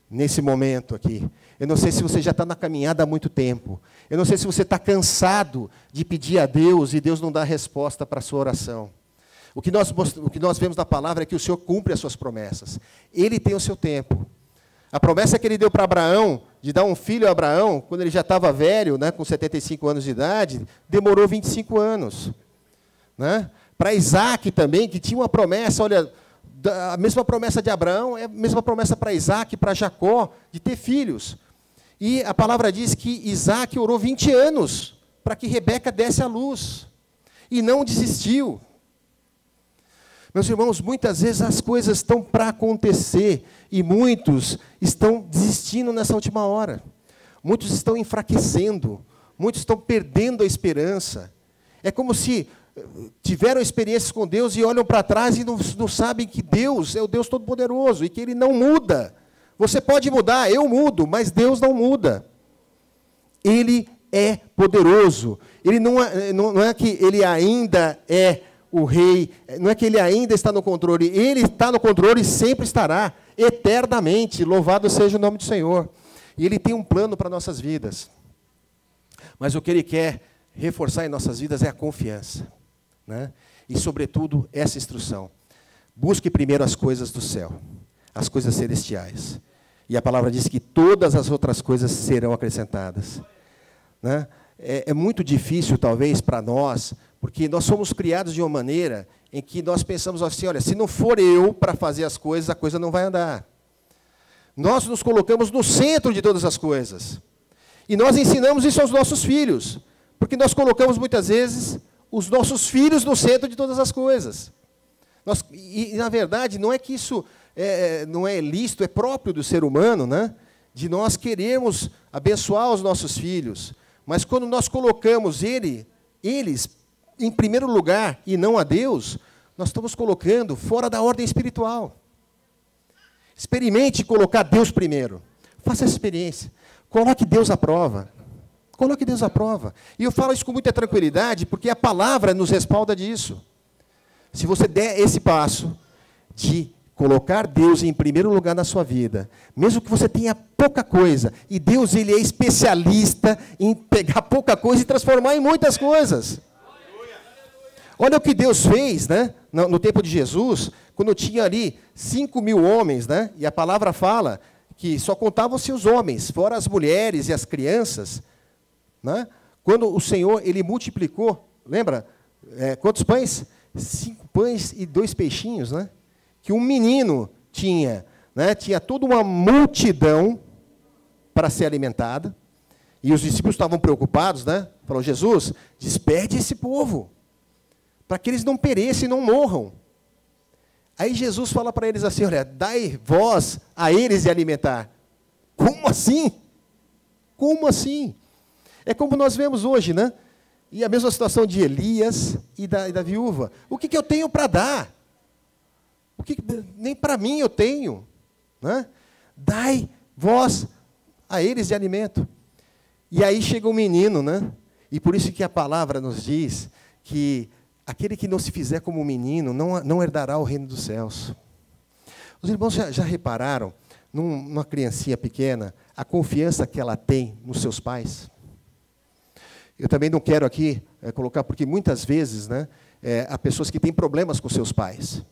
nesse momento aqui. Eu não sei se você já está na caminhada há muito tempo. Eu não sei se você está cansado de pedir a Deus e Deus não dá resposta para a sua oração. O que nós vemos na palavra é que o Senhor cumpre as suas promessas. Ele tem o seu tempo. A promessa que Ele deu para Abraão de dar um filho a Abraão, quando ele já estava velho, né, com 75 anos de idade, demorou 25 anos. Né? Para Isaac também, que tinha uma promessa, olha, a mesma promessa de Abraão, é a mesma promessa para Isaac e para Jacó, de ter filhos. E a palavra diz que Isaac orou 20 anos para que Rebeca desse à luz. E não desistiu. Meus irmãos, muitas vezes as coisas estão para acontecer e muitos estão desistindo nessa última hora. Muitos estão enfraquecendo, muitos estão perdendo a esperança. É como se tiveram experiências com Deus e olham para trás e não sabem que Deus é o Deus Todo-Poderoso e que Ele não muda. Você pode mudar, eu mudo, mas Deus não muda. Ele é poderoso. Ele não é que Ele ainda é o rei, não é que Ele ainda está no controle, Ele está no controle e sempre estará, eternamente. Louvado seja o nome do Senhor. E Ele tem um plano para nossas vidas. Mas o que Ele quer reforçar em nossas vidas é a confiança. Né? E, sobretudo, essa instrução. Busque primeiro as coisas do céu, as coisas celestiais. E a palavra diz que todas as outras coisas serão acrescentadas. Né? É muito difícil, talvez, para nós, porque nós somos criados de uma maneira em que nós pensamos assim, olha, se não for eu para fazer as coisas, a coisa não vai andar. Nós nos colocamos no centro de todas as coisas. E nós ensinamos isso aos nossos filhos, porque nós colocamos, muitas vezes, os nossos filhos no centro de todas as coisas. E na verdade, não é que isso não é lícito, é próprio do ser humano, né? De nós querermos abençoar os nossos filhos. Mas quando nós colocamos eles em primeiro lugar e não a Deus, nós estamos colocando fora da ordem espiritual. Experimente colocar Deus primeiro. Faça essa experiência. Coloque Deus à prova. Coloque Deus à prova. E eu falo isso com muita tranquilidade, porque a palavra nos respalda disso. Se você der esse passo de colocar Deus em primeiro lugar na sua vida, mesmo que você tenha pouca coisa, e Deus ele é especialista em pegar pouca coisa e transformar em muitas coisas. Olha o que Deus fez, né, no tempo de Jesus, quando tinha ali 5.000 homens, né, e a palavra fala que só contavam-se os homens, fora as mulheres e as crianças. Né? Quando o Senhor ele multiplicou, lembra? Quantos pães? 5 pães e 2 peixinhos, né? Que um menino tinha, né? Tinha toda uma multidão para ser alimentada, e os discípulos estavam preocupados, né? Falou, Jesus, despede esse povo, para que eles não pereçam e não morram. Aí Jesus fala para eles assim, olha, dai vós a eles de alimentar. Como assim? Como assim? É como nós vemos hoje, né? E a mesma situação de Elias e da viúva. O que eu tenho para dar? Nem para mim eu tenho. Né? Dai vós a eles de alimento. E aí chega um menino, né? E por isso que a palavra nos diz que aquele que não se fizer como um menino não herdará o reino dos céus. Os irmãos já repararam, numa criancinha pequena, a confiança que ela tem nos seus pais? Eu também não quero aqui colocar, porque muitas vezes, né, há pessoas que têm problemas com seus pais,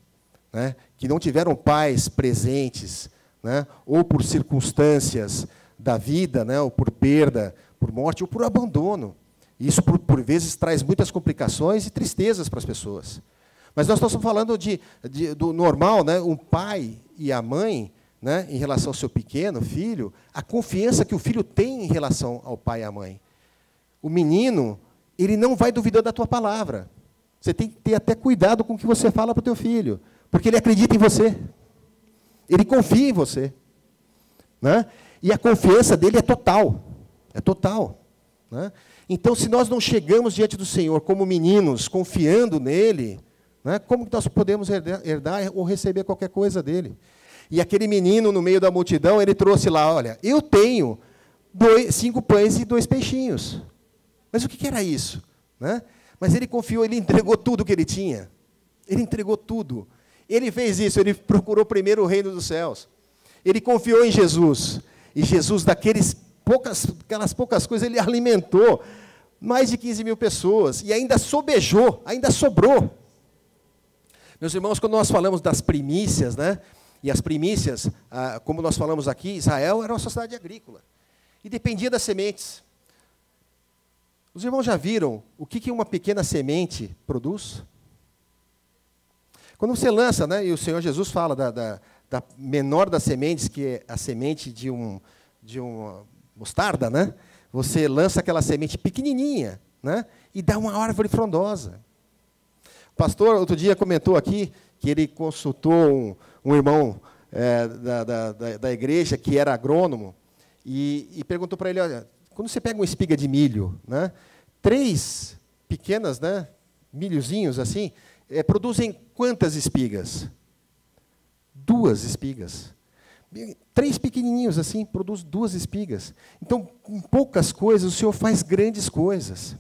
né, que não tiveram pais presentes, né, ou por circunstâncias da vida, né, ou por perda, por morte, ou por abandono. E isso, por vezes, traz muitas complicações e tristezas para as pessoas. Mas nós estamos falando do normal, né, um pai e a mãe, né, em relação ao seu pequeno filho, a confiança que o filho tem em relação ao pai e à mãe. O menino, ele não vai duvidar da tua palavra. Você tem que ter até cuidado com o que você fala para o teu filho, porque ele acredita em você. Ele confia em você. Né? E a confiança dele é total. É total. Né? Então, se nós não chegamos diante do Senhor como meninos, confiando nele, né, como que nós podemos herdar ou receber qualquer coisa dele? E aquele menino, no meio da multidão, ele trouxe lá, olha, eu tenho 5 pães e 2 peixinhos. Mas o que era isso? Né? Mas ele confiou, ele entregou tudo que ele tinha. Ele entregou tudo. Ele fez isso, ele procurou primeiro o reino dos céus. Ele confiou em Jesus. E Jesus, aquelas poucas coisas, ele alimentou mais de 15.000 pessoas. E ainda sobejou, ainda sobrou. Meus irmãos, quando nós falamos das primícias, né? E as primícias, como nós falamos aqui, Israel era uma sociedade agrícola. e dependia das sementes. Os irmãos já viram o que uma pequena semente produz? Quando você lança, né, e o Senhor Jesus fala da menor das sementes, que é a semente de uma mostarda, né? Você lança aquela semente pequenininha, né, e dá uma árvore frondosa. O pastor, outro dia, comentou aqui que ele consultou um irmão da igreja, que era agrônomo, e perguntou para ele, olha, quando você pega uma espiga de milho, né, 3 pequenas, né, milhozinhos assim, produzem quantas espigas? 2 espigas. 3 pequenininhos assim, produzem 2 espigas. Então, com poucas coisas, o Senhor faz grandes coisas.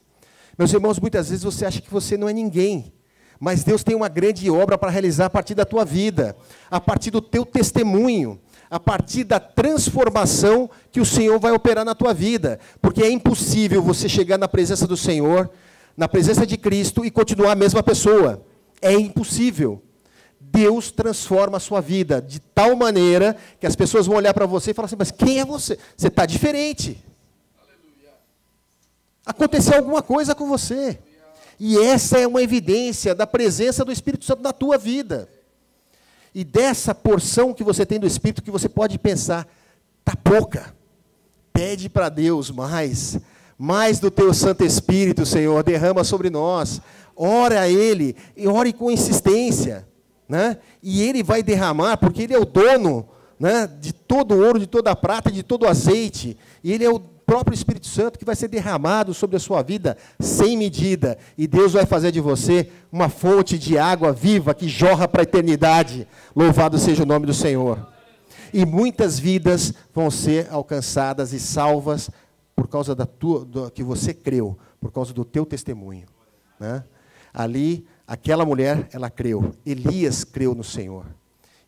Meus irmãos, muitas vezes você acha que você não é ninguém, mas Deus tem uma grande obra para realizar a partir da tua vida, a partir do teu testemunho, a partir da transformação que o Senhor vai operar na tua vida. Porque é impossível você chegar na presença do Senhor, na presença de Cristo, e continuar a mesma pessoa. É impossível. Deus transforma a sua vida de tal maneira que as pessoas vão olhar para você e falar assim, mas quem é você? Você está diferente. Aconteceu alguma coisa com você. E essa é uma evidência da presença do Espírito Santo na tua vida. E dessa porção que você tem do Espírito, que você pode pensar, está pouca. Pede para Deus mais do teu Santo Espírito, Senhor, derrama sobre nós. Ora a Ele, e ore com insistência, né? E Ele vai derramar, porque Ele é o dono, né, de todo o ouro, de toda a prata, de todo o azeite. E Ele é o próprio Espírito Santo que vai ser derramado sobre a sua vida sem medida. E Deus vai fazer de você uma fonte de água viva que jorra para a eternidade. Louvado seja o nome do Senhor. E muitas vidas vão ser alcançadas e salvas por causa do que você creu, por causa do teu testemunho, né? Ali, aquela mulher, ela creu. Elias creu no Senhor.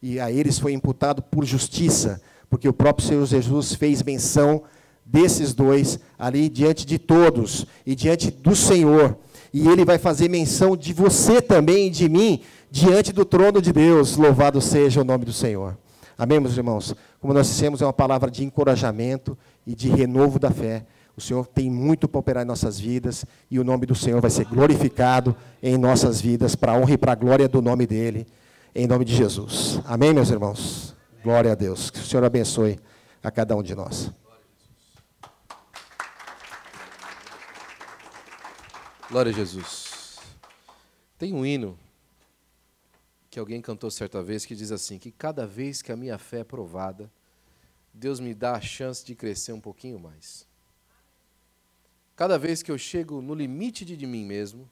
E a eles foi imputado por justiça, porque o próprio Senhor Jesus fez menção desses 2 ali diante de todos e diante do Senhor. E Ele vai fazer menção de você também e de mim diante do trono de Deus. Louvado seja o nome do Senhor. Amém, meus irmãos? Como nós dissemos, é uma palavra de encorajamento e de renovo da fé. O Senhor tem muito para operar em nossas vidas e o nome do Senhor vai ser glorificado em nossas vidas para a honra e para a glória do nome dEle, em nome de Jesus. Amém, meus irmãos? Glória a Deus. Que o Senhor abençoe a cada um de nós. Glória a Jesus. Tem um hino que alguém cantou certa vez que diz assim, que cada vez que a minha fé é provada, Deus me dá a chance de crescer um pouquinho mais. Cada vez que eu chego no limite de mim mesmo,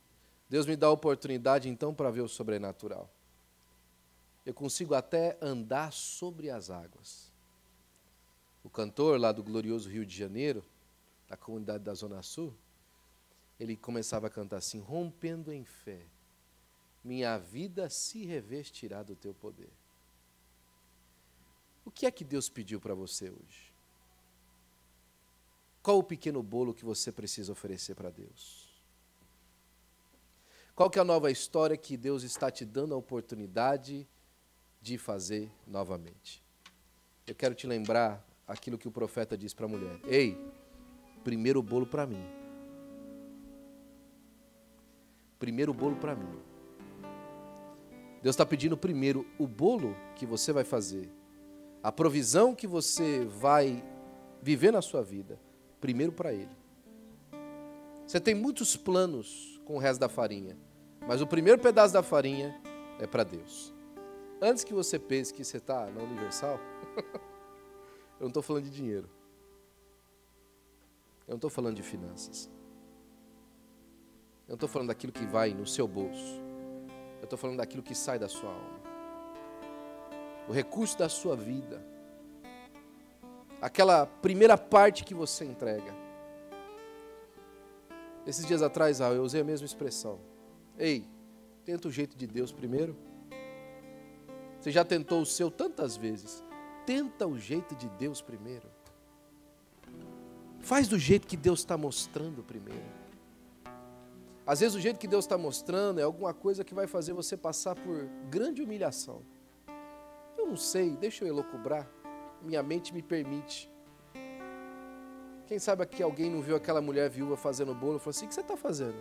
Deus me dá a oportunidade então para ver o sobrenatural. Eu consigo até andar sobre as águas. O cantor lá do glorioso Rio de Janeiro, da comunidade da Zona Sul, ele começava a cantar assim, rompendo em fé, minha vida se revestirá do teu poder. O que é que Deus pediu para você hoje? Qual o pequeno bolo que você precisa oferecer para Deus? Qual que é a nova história que Deus está te dando a oportunidade de fazer novamente? Eu quero te lembrar aquilo que o profeta disse para a mulher. Ei, primeiro bolo para mim. Primeiro bolo para mim. Deus está pedindo primeiro o bolo que você vai fazer, a provisão que você vai viver na sua vida, primeiro para Ele. Você tem muitos planos com o resto da farinha, mas o primeiro pedaço da farinha é para Deus. Antes que você pense que você está na Universal, eu não estou falando de dinheiro. Eu não estou falando de finanças. Eu não estou falando daquilo que vai no seu bolso. Eu estou falando daquilo que sai da sua alma. O recurso da sua vida. Aquela primeira parte que você entrega. Esses dias atrás, eu usei a mesma expressão. Ei, tenta o jeito de Deus primeiro. Você já tentou o seu tantas vezes. Tenta o jeito de Deus primeiro. Faz do jeito que Deus está mostrando primeiro. Às vezes o jeito que Deus está mostrando é alguma coisa que vai fazer você passar por grande humilhação. Eu não sei, deixa eu elocubrar. Minha mente me permite. Quem sabe aqui alguém não viu aquela mulher viúva fazendo bolo e falou assim: o que você está fazendo?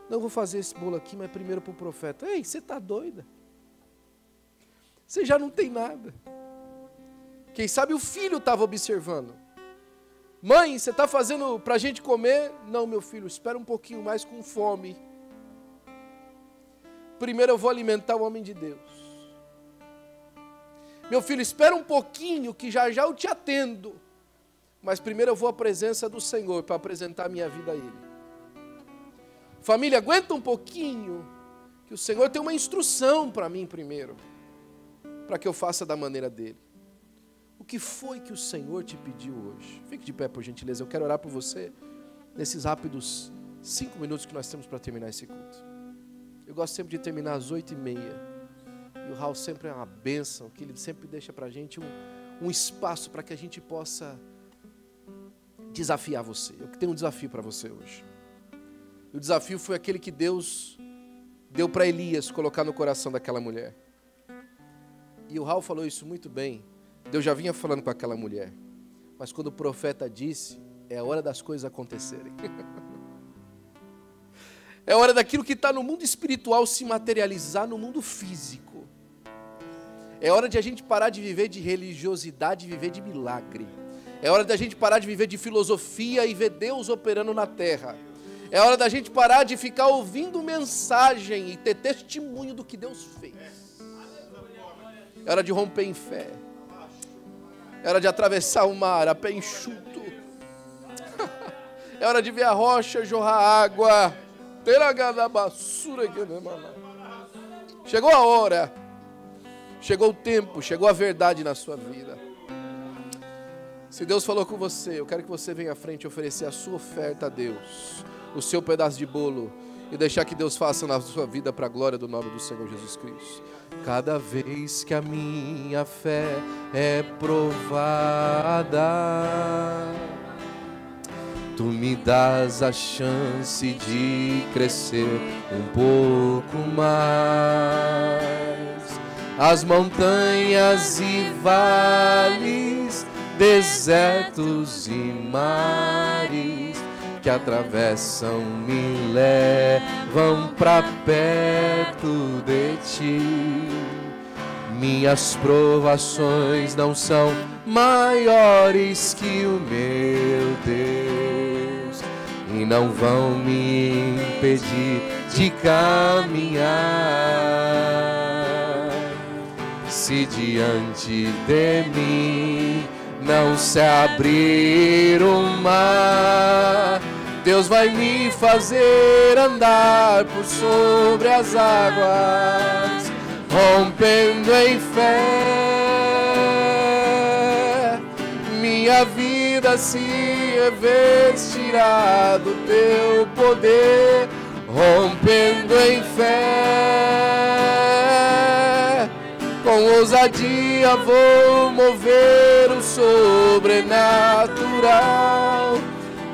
Não, eu vou fazer esse bolo aqui, mas primeiro para o profeta. Ei, você está doida? Você já não tem nada. Quem sabe o filho estava observando. Mãe, você está fazendo para a gente comer? Não, meu filho, espera um pouquinho mais, com fome. Primeiro eu vou alimentar o homem de Deus. Meu filho, espera um pouquinho que já já eu te atendo. Mas primeiro eu vou à presença do Senhor para apresentar a minha vida a Ele. Família, aguenta um pouquinho, que o Senhor tem uma instrução para mim primeiro, para que eu faça da maneira dEle. O que foi que o Senhor te pediu hoje? Fique de pé, por gentileza, eu quero orar por você nesses rápidos 5 minutos que nós temos para terminar esse culto. Eu gosto sempre de terminar às 8h30, e o Raul sempre é uma bênção, que ele sempre deixa para a gente um espaço para que a gente possa desafiar você. Eu tenho um desafio para você hoje. O desafio foi aquele que Deus deu para Elias colocar no coração daquela mulher. E o Raul falou isso muito bem. Deus já vinha falando com aquela mulher. Mas quando o profeta disse, é a hora das coisas acontecerem. É hora daquilo que está no mundo espiritual se materializar no mundo físico. É hora de a gente parar de viver de religiosidade e viver de milagre. É hora da gente parar de viver de filosofia e ver Deus operando na terra. É hora da gente parar de ficar ouvindo mensagem e ter testemunho do que Deus fez. É hora de romper em fé. É hora de atravessar o mar a pé enxuto. É hora de ver a rocha jorrar água. Chegou a hora. Chegou o tempo, chegou a verdade na sua vida. Se Deus falou com você, eu quero que você venha à frente e oferecer a sua oferta a Deus, o seu pedaço de bolo, e deixar que Deus faça na sua vida para a glória do nome do Senhor Jesus Cristo. Cada vez que a minha fé é provada, Tu me dás a chance de crescer um pouco mais. As montanhas e vales, desertos e mares que atravessam me levam pra perto de Ti. Minhas provações não são maiores que o meu Deus e não vão me impedir de caminhar. Se diante de mim não se abrir o mar, Deus vai me fazer andar por sobre as águas, rompendo em fé. Minha vida se revestirá do Teu poder, rompendo em fé. Com ousadia vou mover o sobrenatural.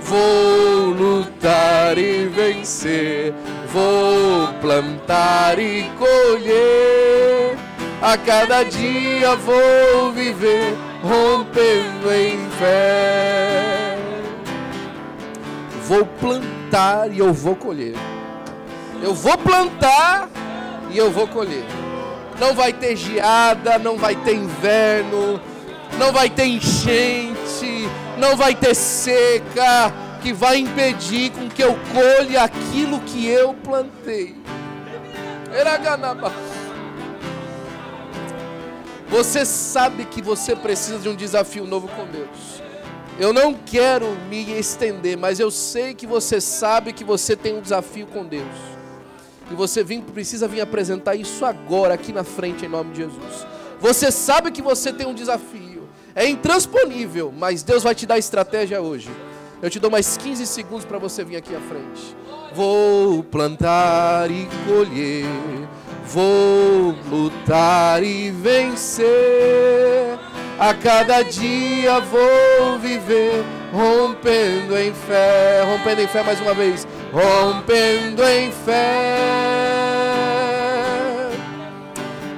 Vou lutar e vencer, vou plantar e colher. A cada dia vou viver, rompendo em fé. Vou plantar e eu vou colher. Eu vou plantar e eu vou colher. Não vai ter geada, não vai ter inverno, não vai ter enchente, não vai ter seca que vai impedir com que eu colha aquilo que eu plantei. Você sabe que você precisa de um desafio novo com Deus. Eu não quero me estender, mas eu sei que você sabe que você tem um desafio com Deus. E você precisa vir apresentar isso agora, aqui na frente, em nome de Jesus. Você sabe que você tem um desafio. É intransponível, mas Deus vai te dar estratégia hoje. Eu te dou mais 15 segundos para você vir aqui à frente. Vou plantar e colher. Vou lutar e vencer. A cada dia vou viver, rompendo em fé. Rompendo em fé mais uma vez. Rompendo em fé.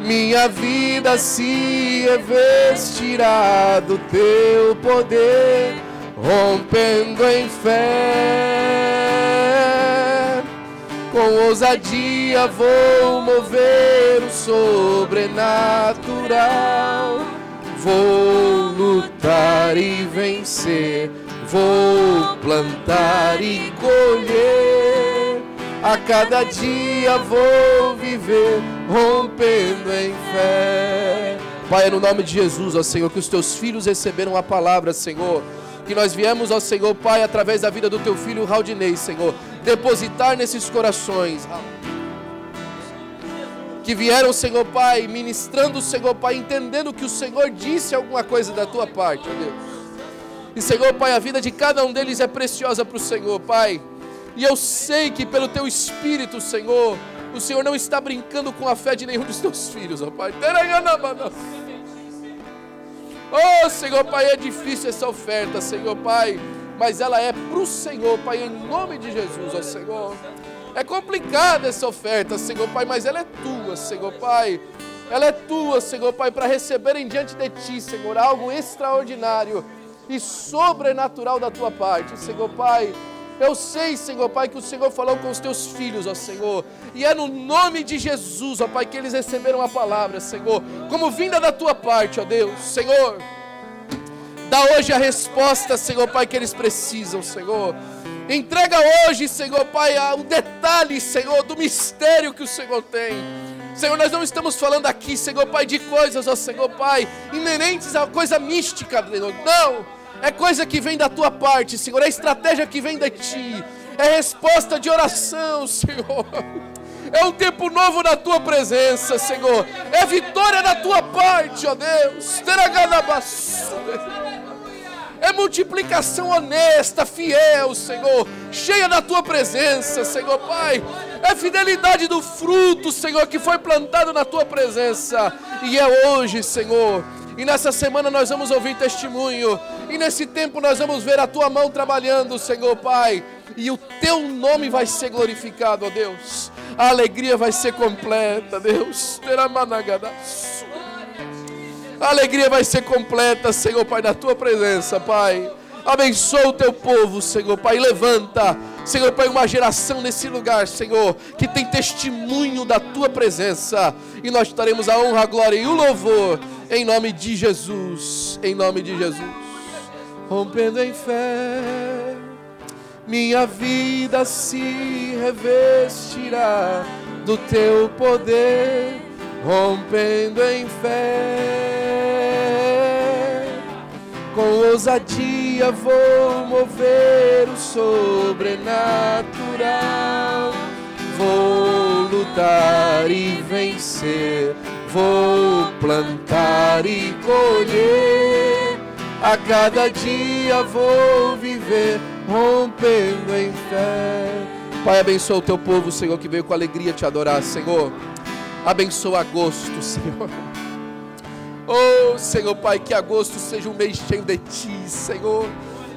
Minha vida se revestirá do Teu poder, rompendo em fé. Com ousadia vou mover o sobrenatural. Vou lutar e vencer, vou plantar e colher. A cada dia vou viver, rompendo em fé. Pai, é no nome de Jesus, ó Senhor, que os teus filhos receberam a palavra, Senhor. Que nós viemos, ó Senhor, Pai, através da vida do teu filho Raudinei, Senhor, depositar nesses corações. Que vieram, Senhor Pai, ministrando, Senhor Pai, entendendo que o Senhor disse alguma coisa da tua parte, ó Deus. E, Senhor Pai, a vida de cada um deles é preciosa para o Senhor, Pai. E eu sei que pelo teu Espírito, Senhor, o Senhor não está brincando com a fé de nenhum dos teus filhos, ó Pai. Oh, Senhor Pai, é difícil essa oferta, Senhor Pai, mas ela é para o Senhor, Pai, em nome de Jesus, ó Senhor. É complicada essa oferta, Senhor Pai, mas ela é tua, Senhor Pai. Ela é tua, Senhor Pai, para receberem diante de ti, Senhor, algo extraordinário e sobrenatural da tua parte, Senhor Pai. Eu sei, Senhor Pai, que o Senhor falou com os teus filhos, ó Senhor, e é no nome de Jesus, ó Pai, que eles receberam a palavra, Senhor, como vinda da tua parte, ó Deus. Senhor, dá hoje a resposta, Senhor Pai, que eles precisam, Senhor. Entrega hoje, Senhor Pai, o detalhe, Senhor, do mistério que o Senhor tem. Senhor, nós não estamos falando aqui, Senhor Pai, de coisas, ó Senhor Pai, inerentes a coisa mística, Senhor. Não, é coisa que vem da tua parte, Senhor, é estratégia que vem de ti, é resposta de oração, Senhor. É um tempo novo na tua presença, Senhor. É vitória na tua parte, ó Deus. É multiplicação honesta, fiel, Senhor, cheia da tua presença, Senhor Pai. É fidelidade do fruto, Senhor, que foi plantado na tua presença. E é hoje, Senhor. E nessa semana nós vamos ouvir testemunho. E nesse tempo nós vamos ver a tua mão trabalhando, Senhor Pai. E o teu nome vai ser glorificado, ó Deus. A alegria vai ser completa, Deus. A alegria vai ser completa, Senhor Pai, na tua presença, Pai. Abençoa o teu povo, Senhor Pai. Levanta, Senhor Pai, uma geração nesse lugar, Senhor, que tem testemunho da tua presença. E nós daremos a honra, a glória e o louvor em nome de Jesus. Em nome de Jesus. Rompendo em fé, minha vida se revestirá do teu poder. Rompendo em fé, com ousadia vou mover o sobrenatural. Vou lutar e vencer, vou plantar e colher. A cada dia vou viver, rompendo em fé. Pai, abençoa o teu povo, Senhor, que veio com alegria te adorar, Senhor. Abençoa agosto, Senhor. Oh, Senhor Pai, que agosto seja um mês cheio de ti, Senhor.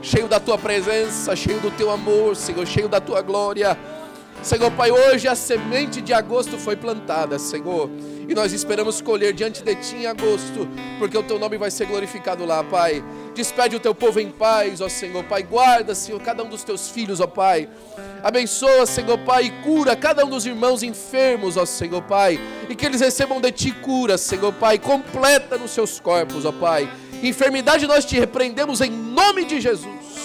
Cheio da tua presença, cheio do teu amor, Senhor, cheio da tua glória. Senhor Pai, hoje a semente de agosto foi plantada, Senhor. E nós esperamos colher diante de ti em agosto, porque o teu nome vai ser glorificado lá, Pai. Despede o teu povo em paz, ó Senhor, Pai. Guarda, Senhor, cada um dos teus filhos, ó Pai. Abençoa, Senhor, Pai, e cura cada um dos irmãos enfermos, ó Senhor, Pai. E que eles recebam de ti cura, Senhor, Pai. Completa nos seus corpos, ó Pai. Enfermidade nós te repreendemos em nome de Jesus.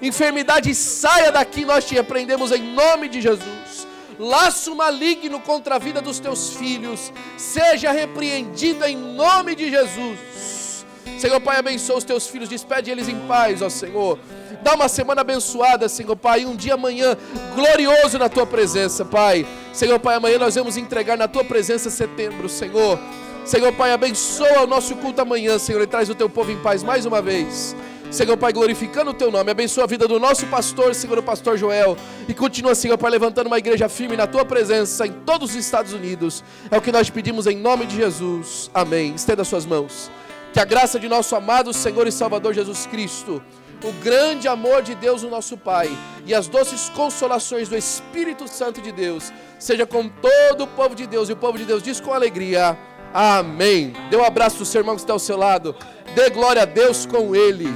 Enfermidade, saia daqui, nós te repreendemos em nome de Jesus. Laço maligno contra a vida dos teus filhos seja repreendido em nome de Jesus. Senhor Pai, abençoa os teus filhos, despede eles em paz, ó Senhor. Dá uma semana abençoada, Senhor Pai, um dia amanhã glorioso na tua presença, Pai. Senhor Pai, amanhã nós vamos entregar na tua presença setembro, Senhor. Senhor Pai, abençoa o nosso culto amanhã, Senhor, e traz o teu povo em paz mais uma vez. Senhor Pai, glorificando o teu nome, abençoa a vida do nosso pastor, Senhor, o pastor Joel, e continua, Senhor Pai, levantando uma igreja firme na tua presença em todos os Estados Unidos. É o que nós pedimos em nome de Jesus. Amém. Estenda suas mãos. Que a graça de nosso amado Senhor e Salvador Jesus Cristo, o grande amor de Deus, o nosso Pai, e as doces consolações do Espírito Santo de Deus, seja com todo o povo de Deus, e o povo de Deus diz com alegria, amém. Dê um abraço do seu irmão que está ao seu lado, dê glória a Deus com ele.